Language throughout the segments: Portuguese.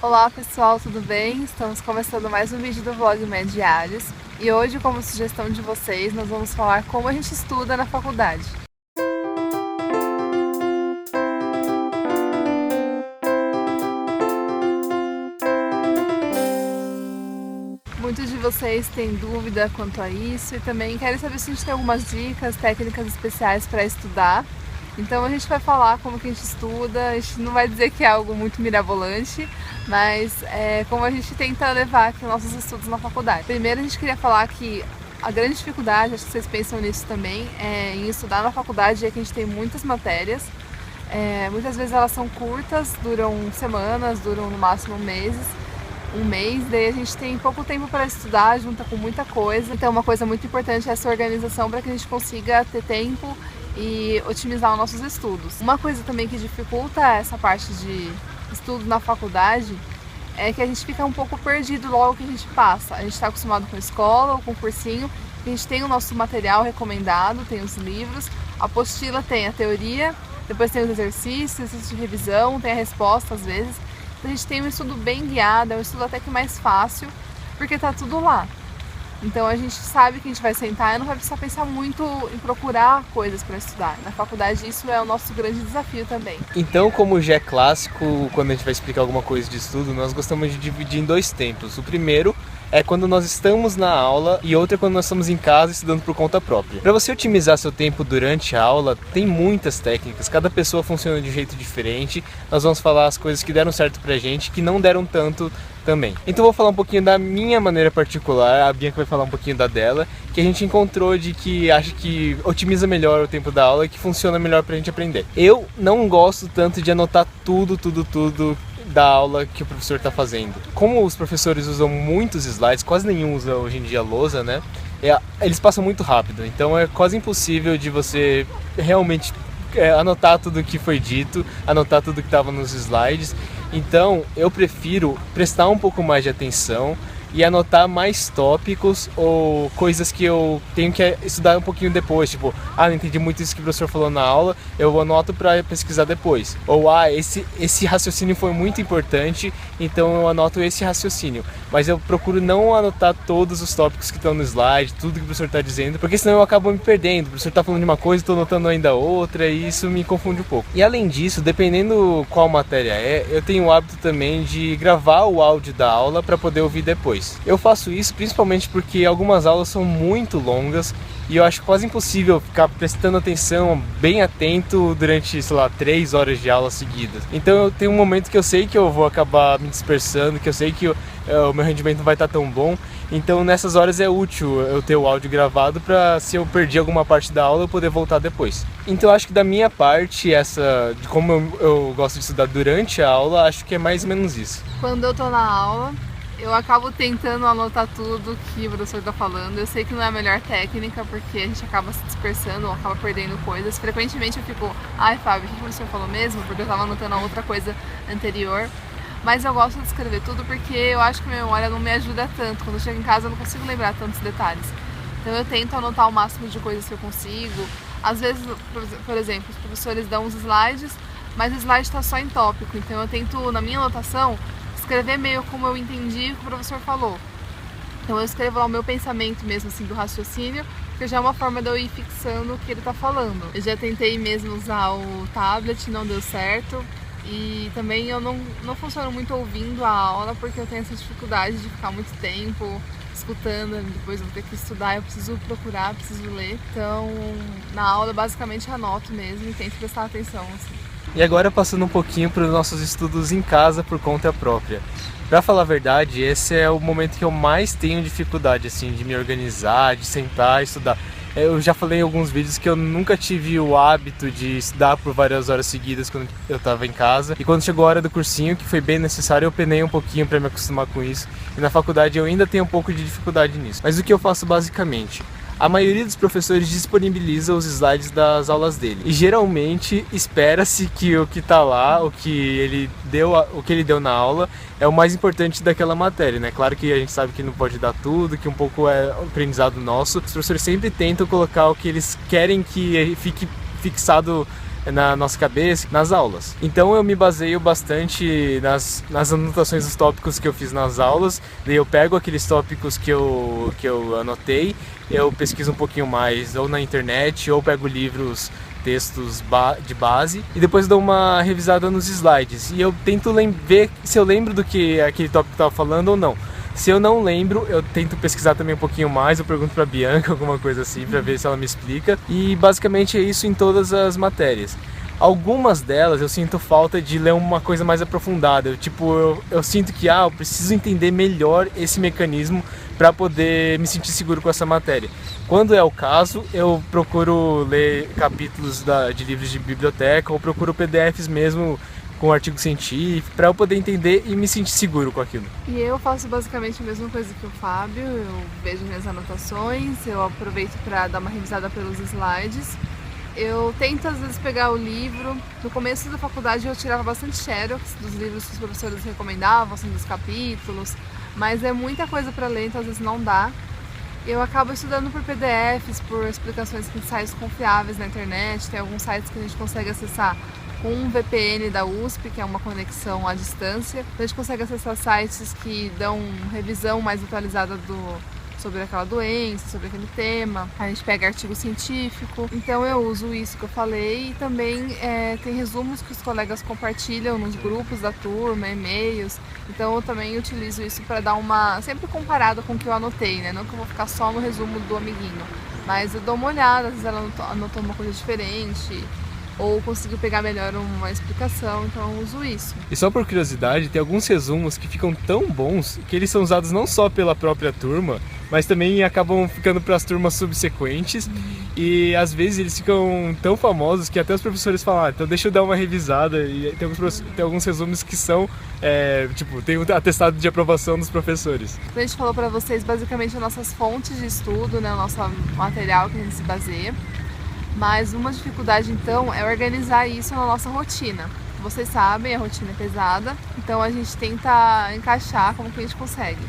Olá pessoal, tudo bem? Estamos começando mais um vídeo do vlog Diários e hoje, como sugestão de vocês, nós vamos falar como a gente estuda na faculdade. Muitos de vocês têm dúvida quanto a isso e também querem saber se a gente tem algumas dicas, técnicas especiais para estudar. Então a gente vai falar como que a gente estuda, a gente não vai dizer que é algo muito mirabolante, mas é como a gente tenta levar aqui os nossos estudos na faculdade. Primeiro a gente queria falar que a grande dificuldade, acho que vocês pensam nisso também, em estudar na faculdade é que a gente tem muitas matérias. Muitas vezes elas são curtas, duram semanas, duram no máximo meses. Um mês, daí a gente tem pouco tempo para estudar, junta com muita coisa. Então uma coisa muito importante é essa organização para que a gente consiga ter tempo e otimizar os nossos estudos. Uma coisa também que dificulta essa parte de estudo na faculdade é que a gente fica um pouco perdido logo que a gente passa. A gente está acostumado com escola ou com cursinho, a gente tem o nosso material recomendado, tem os livros, a apostila tem a teoria, depois tem os exercícios de revisão, tem a resposta às vezes. A gente tem um estudo bem guiado, é um estudo até que mais fácil, porque tá tudo lá. Então a gente sabe que a gente vai sentar e não vai precisar pensar muito em procurar coisas para estudar. Na faculdade isso é o nosso grande desafio também. Então, como já é clássico, quando a gente vai explicar alguma coisa de estudo, nós gostamos de dividir em dois tempos. O primeiro é quando nós estamos na aula e outro é quando nós estamos em casa estudando por conta própria. Para você otimizar seu tempo durante a aula, tem muitas técnicas, cada pessoa funciona de um jeito diferente. Nós vamos falar as coisas que deram certo pra gente, que não deram tanto também. Então vou falar um pouquinho da minha maneira particular, a Bianca vai falar um pouquinho da dela, que a gente encontrou de que acha que otimiza melhor o tempo da aula e que funciona melhor pra gente aprender. Eu não gosto tanto de anotar tudo da aula que o professor está fazendo. Como os professores usam muitos slides, quase nenhum usa hoje em dia lousa, né? Eles passam muito rápido, então é quase impossível de você realmente anotar tudo que foi dito, anotar tudo que estava nos slides. Então eu prefiro prestar um pouco mais de atenção e anotar mais tópicos ou coisas que eu tenho que estudar um pouquinho depois, tipo, não entendi muito isso que o professor falou na aula, eu anoto para pesquisar depois. Ou, esse raciocínio foi muito importante, então eu anoto esse raciocínio. Mas eu procuro não anotar todos os tópicos que estão no slide, tudo que o professor está dizendo, porque senão eu acabo me perdendo. O professor está falando de uma coisa, estou anotando ainda outra, e isso me confunde um pouco. E além disso, dependendo qual matéria eu tenho o hábito também de gravar o áudio da aula para poder ouvir depois. Eu faço isso principalmente porque algumas aulas são muito longas e eu acho quase impossível ficar prestando atenção bem atento durante, 3 horas de aula seguidas. Então eu tenho um momento que eu sei que eu vou acabar me dispersando, que eu sei que o meu rendimento não vai estar tão bom. Então nessas horas é útil eu ter o áudio gravado para, se eu perdi alguma parte da aula, eu poder voltar depois. Então eu acho que da minha parte, de como eu gosto de estudar durante a aula, acho que é mais ou menos isso. Quando eu tô na aula, eu acabo tentando anotar tudo que o professor está falando. Eu sei que não é a melhor técnica, porque a gente acaba se dispersando ou acaba perdendo coisas. Frequentemente eu fico, Fábio, o que o professor falou mesmo? Porque eu estava anotando a outra coisa anterior. Mas eu gosto de escrever tudo porque eu acho que a minha memória não me ajuda tanto. Quando eu chego em casa eu não consigo lembrar tantos detalhes. Então eu tento anotar o máximo de coisas que eu consigo. Às vezes, por exemplo, os professores dão uns slides, mas o slide está só em tópico. Então eu tento, na minha anotação, escrever meio como eu entendi o que o professor falou. Então eu escrevo lá o meu pensamento mesmo, assim, do raciocínio, porque já é uma forma de eu ir fixando o que ele tá falando. Eu já tentei mesmo usar o tablet, não deu certo. E também eu não funciono muito ouvindo a aula, porque eu tenho essa dificuldade de ficar muito tempo escutando, depois eu vou ter que estudar, eu preciso procurar, preciso ler. Então na aula eu basicamente anoto mesmo e tento prestar atenção, assim. E agora passando um pouquinho para os nossos estudos em casa por conta própria. Pra falar a verdade, esse é o momento que eu mais tenho dificuldade, assim, de me organizar, de sentar e estudar. Eu já falei em alguns vídeos que eu nunca tive o hábito de estudar por várias horas seguidas quando eu estava em casa. E quando chegou a hora do cursinho, que foi bem necessário, eu penei um pouquinho para me acostumar com isso. E na faculdade eu ainda tenho um pouco de dificuldade nisso. Mas o que eu faço basicamente? A maioria dos professores disponibiliza os slides das aulas dele. E geralmente espera-se que o que está lá, o que ele deu na aula, é o mais importante daquela matéria, né? Claro que a gente sabe que não pode dar tudo, que um pouco é aprendizado nosso. Os professores sempre tentam colocar o que eles querem que fique fixado na nossa cabeça, nas aulas. Então eu me baseio bastante nas anotações dos tópicos que eu fiz nas aulas, daí eu pego aqueles tópicos que eu anotei, eu pesquiso um pouquinho mais, ou na internet, ou pego livros, textos de base, e depois dou uma revisada nos slides, e eu tento ver se eu lembro do que aquele tópico estava falando ou não. Se eu não lembro, eu tento pesquisar também um pouquinho mais, eu pergunto pra Bianca, alguma coisa assim, pra ver se ela me explica. E basicamente é isso em todas as matérias. Algumas delas eu sinto falta de ler uma coisa mais aprofundada. Eu sinto que eu preciso entender melhor esse mecanismo para poder me sentir seguro com essa matéria. Quando é o caso, eu procuro ler capítulos de livros de biblioteca ou procuro PDFs mesmo com artigo científico, para eu poder entender e me sentir seguro com aquilo. E eu faço basicamente a mesma coisa que o Fábio, eu vejo minhas anotações, eu aproveito para dar uma revisada pelos slides. Eu tento às vezes pegar o livro. No começo da faculdade eu tirava bastante xerox dos livros que os professores recomendavam, assim, dos capítulos, mas é muita coisa para ler, então às vezes não dá. Eu acabo estudando por PDFs, por explicações em sites confiáveis na internet, tem alguns sites que a gente consegue acessar com um VPN da USP, que é uma conexão à distância. A gente consegue acessar sites que dão revisão mais atualizada sobre aquela doença, sobre aquele tema. A gente pega artigo científico. Então eu uso isso que eu falei. E também tem resumos que os colegas compartilham nos grupos da turma, e-mails. Então eu também utilizo isso para dar sempre comparado com o que eu anotei, né? Não que eu vou ficar só no resumo do amiguinho. Mas eu dou uma olhada, às vezes ela anotou uma coisa diferente, ou consigo pegar melhor uma explicação, então eu uso isso. E só por curiosidade, tem alguns resumos que ficam tão bons que eles são usados não só pela própria turma, mas também acabam ficando para as turmas subsequentes. E às vezes eles ficam tão famosos que até os professores falam, então deixa eu dar uma revisada. E tem alguns resumos que são, tem um atestado de aprovação dos professores. A gente falou para vocês basicamente as nossas fontes de estudo, né, o nosso material que a gente se baseia. Mas uma dificuldade, então, é organizar isso na nossa rotina. Vocês sabem, a rotina é pesada, então a gente tenta encaixar como que a gente consegue.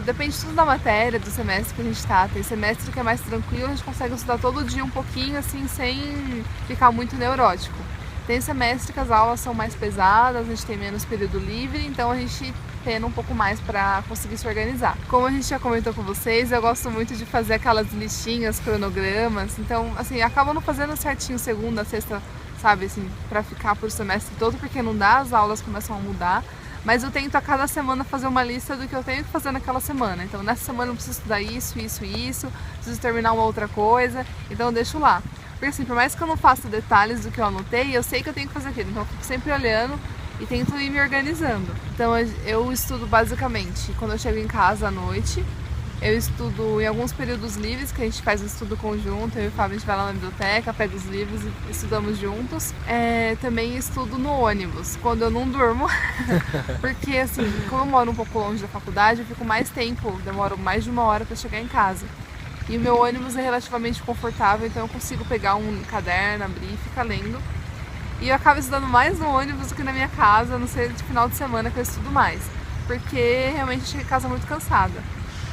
Depende tudo da matéria, do semestre que a gente está. Tem semestre que é mais tranquilo, a gente consegue estudar todo dia um pouquinho, assim, sem ficar muito neurótico. Tem semestre que as aulas são mais pesadas, a gente tem menos período livre, então a gente pena um pouco mais para conseguir se organizar. Como a gente já comentou com vocês, eu gosto muito de fazer aquelas listinhas, cronogramas, então, assim, acabo não fazendo certinho segunda, sexta, sabe, assim, para ficar por semestre todo, porque não dá, as aulas começam a mudar, mas eu tento a cada semana fazer uma lista do que eu tenho que fazer naquela semana. Então, nessa semana eu preciso estudar isso, preciso terminar uma outra coisa, então eu deixo lá. Porque assim, por mais que eu não faça detalhes do que eu anotei, eu sei que eu tenho que fazer aquilo. Então eu fico sempre olhando e tento ir me organizando. Então eu estudo basicamente quando eu chego em casa à noite. Eu estudo em alguns períodos livres, que a gente faz um estudo conjunto. Eu e o Fábio, a gente vai lá na biblioteca, pega os livros e estudamos juntos. Também estudo no ônibus, quando eu não durmo. Porque assim, como eu moro um pouco longe da faculdade, eu fico mais tempo, demoro mais de 1 hora para chegar em casa. E o meu ônibus é relativamente confortável, então eu consigo pegar um caderno, abrir e ficar lendo. E eu acabo estudando mais no ônibus do que na minha casa, a não ser de final de semana que eu estudo mais. Porque realmente eu chego em casa muito cansada.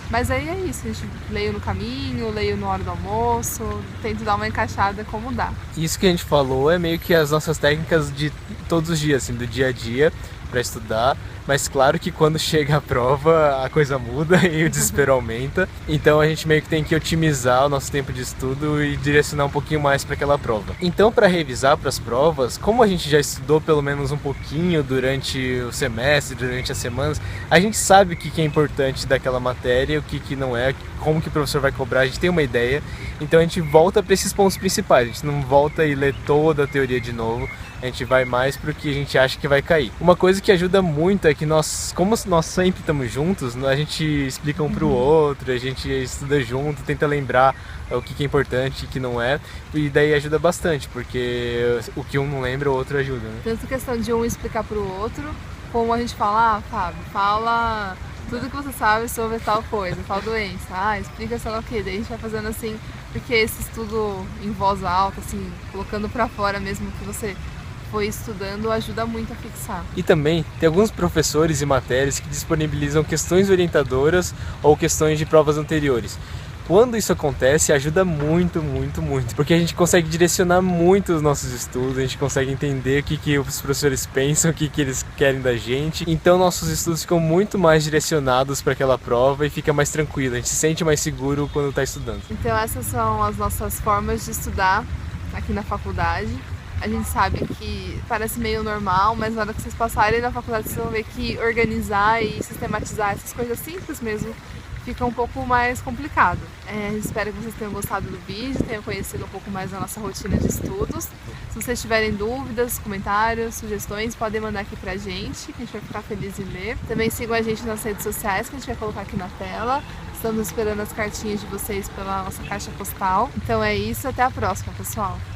Mas aí é isso, a gente leio no caminho, leio na hora do almoço, tento dar uma encaixada como dá. Isso que a gente falou é meio que as nossas técnicas de todos os dias, assim, do dia a dia para estudar. Mas claro que quando chega a prova a coisa muda e o desespero aumenta. Então a gente meio que tem que otimizar o nosso tempo de estudo e direcionar um pouquinho mais para aquela prova. Então, para revisar para as provas, como a gente já estudou pelo menos um pouquinho durante o semestre, durante as semanas, a gente sabe o que é importante daquela matéria, o que não é, como que o professor vai cobrar, a gente tem uma ideia. Então a gente volta para esses pontos principais, a gente não volta e lê toda a teoria de novo. A gente vai mais pro que a gente acha que vai cair. Uma coisa que ajuda muito é que como nós sempre estamos juntos, a gente explica um pro outro, a gente estuda junto, tenta lembrar o que é importante e o que não é, e daí ajuda bastante, porque o que um não lembra, o outro ajuda, né? Tanto questão de um explicar pro outro, como a gente fala, Fábio, fala tudo que você sabe sobre tal coisa, tal doença, explica sei lá o que, daí a gente vai fazendo assim, porque esse estudo em voz alta, assim, colocando pra fora mesmo que você foi estudando, ajuda muito a fixar. E também tem alguns professores e matérias que disponibilizam questões orientadoras ou questões de provas anteriores. Quando isso acontece, ajuda muito, muito, muito. Porque a gente consegue direcionar muito os nossos estudos, a gente consegue entender o que os professores pensam, o que eles querem da gente. Então nossos estudos ficam muito mais direcionados para aquela prova e fica mais tranquilo, a gente se sente mais seguro quando está estudando. Então essas são as nossas formas de estudar aqui na faculdade. A gente sabe que parece meio normal, mas na hora que vocês passarem na faculdade vocês vão ver que organizar e sistematizar essas coisas simples mesmo fica um pouco mais complicado. Espero que vocês tenham gostado do vídeo, tenham conhecido um pouco mais da nossa rotina de estudos. Se vocês tiverem dúvidas, comentários, sugestões, podem mandar aqui pra gente, que a gente vai ficar feliz em ler. Também sigam a gente nas redes sociais, que a gente vai colocar aqui na tela. Estamos esperando as cartinhas de vocês pela nossa caixa postal. Então é isso, até a próxima, pessoal!